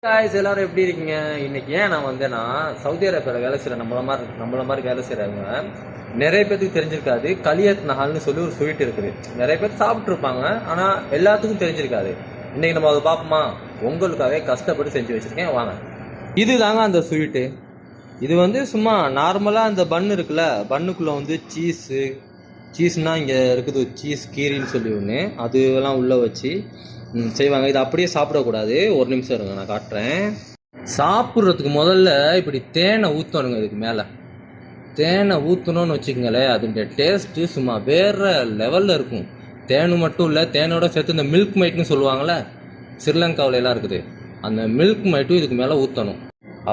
Guys எல்லாரும் எப்படி இருக்கீங்க? இன்னைக்கு ஏன் நான் வந்தேன்னா, சவுதி அரேபியாவில் வேலை செய்கிற நம்மள மாதிரி வேலை செய்கிறவங்க நிறைய பேருக்கு தெரிஞ்சிருக்காது. கலியத் நஹால்னு சொல்லி ஒரு ஸ்வீட் இருக்குது. நிறைய பேர் சாப்பிட்ருப்பாங்க, ஆனால் எல்லாத்துக்கும் தெரிஞ்சிருக்காது. இன்னைக்கு நம்ம அதை பார்ப்போமா? உங்களுக்காகவே கஷ்டப்பட்டு செஞ்சு வச்சுருக்கேன், வாங்க. இது தாங்க அந்த ஸ்வீட்டு. இது வந்து சும்மா நார்மலாக அந்த பன் இருக்குல்ல, பன்னுக்குள்ளே வந்து சீஸ்னால் இங்கே இருக்குது சீஸ் கீரின்னு சொல்லி ஒன்று, அதுவெல்லாம் உள்ளே வச்சு செய்வாங்க. இது அப்படியே சாப்பிடக்கூடாது. ஒரு நிமிஷம் இருங்க, நான் காட்டுறேன். சாப்பிட்றதுக்கு முதல்ல இப்படி தேனை ஊற்றணுங்க. இதுக்கு மேலே தேனை ஊற்றணும்னு வச்சுக்கோங்களேன், அதோடைய டேஸ்ட்டு சும்மா வேறு லெவலில் இருக்கும். தேனு மட்டும் இல்லை, தேனோட சேர்த்து இந்த மில்க் மைட்னு சொல்லுவாங்கள்ல, ஸ்ரீலங்காவிலலாம் இருக்குது, அந்த மில்க் மைட்டும் இதுக்கு மேலே ஊற்றணும்.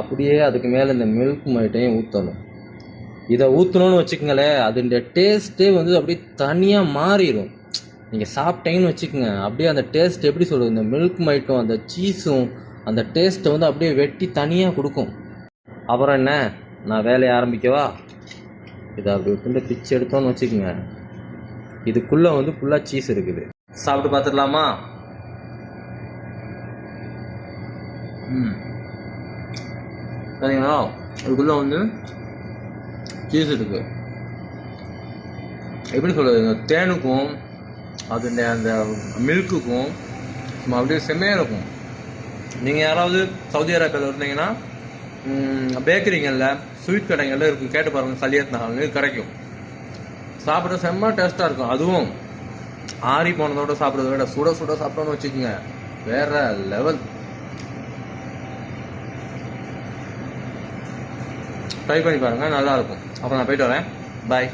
அப்படியே அதுக்கு மேலே இந்த மில்க் மைட்டையும் ஊற்றணும். இதை ஊற்றணும்னு வச்சுக்கோங்களேன், அதோடைய டேஸ்ட்டே வந்து அப்படியே தனியாக மாறிடும். நீங்கள் சாப்பிட்டீங்கன்னு வச்சுக்கோங்க, அப்படியே அந்த டேஸ்ட் எப்படி சொல்கிறது, இந்த மில்க் மைட்டும் அந்த சீஸும் அந்த டேஸ்ட்டை வந்து அப்படியே வெட்டி தனியாக கொடுக்கும். அப்புறம் என்ன, நான் வேலையை ஆரம்பிக்கவா? இதை அப்படி கொண்டு பிச்சு எடுத்தோன்னு வச்சுக்கோங்க, இதுக்குள்ளே வந்து ஃபுல்லாக சீஸ் இருக்குது. சாப்பிட்டு பார்த்துடலாமா? சரிங்களா? இதுக்குள்ளே வந்து சீஸ் இருக்குது. எப்படி சொல்கிறது, இந்த தேனுக்கும் அதுடைய அந்த மில்க்குக்கும் சும்மா அப்படியே செம்மையாக இருக்கும். நீங்கள் யாராவது சவுதி அரேபியாவில் இருந்தீங்கன்னா பேக்கரிங்களில் ஸ்வீட் கடைகளில் இருக்கும், கேட்டு பாருங்கள், கலியத் நஹால்னு கிடைக்கும். சாப்பிட செம்ம டேஸ்ட்டாக இருக்கும். அதுவும் ஆறி போனதோட சாப்பிட்றத விட சுட சுட சாப்பிட்டோன்னு வச்சுக்கோங்க, வேற லெவல். ட்ரை பண்ணி பாருங்கள், நல்லாயிருக்கும். அப்புறம் நான் போயிட்டு வரேன், பாய்.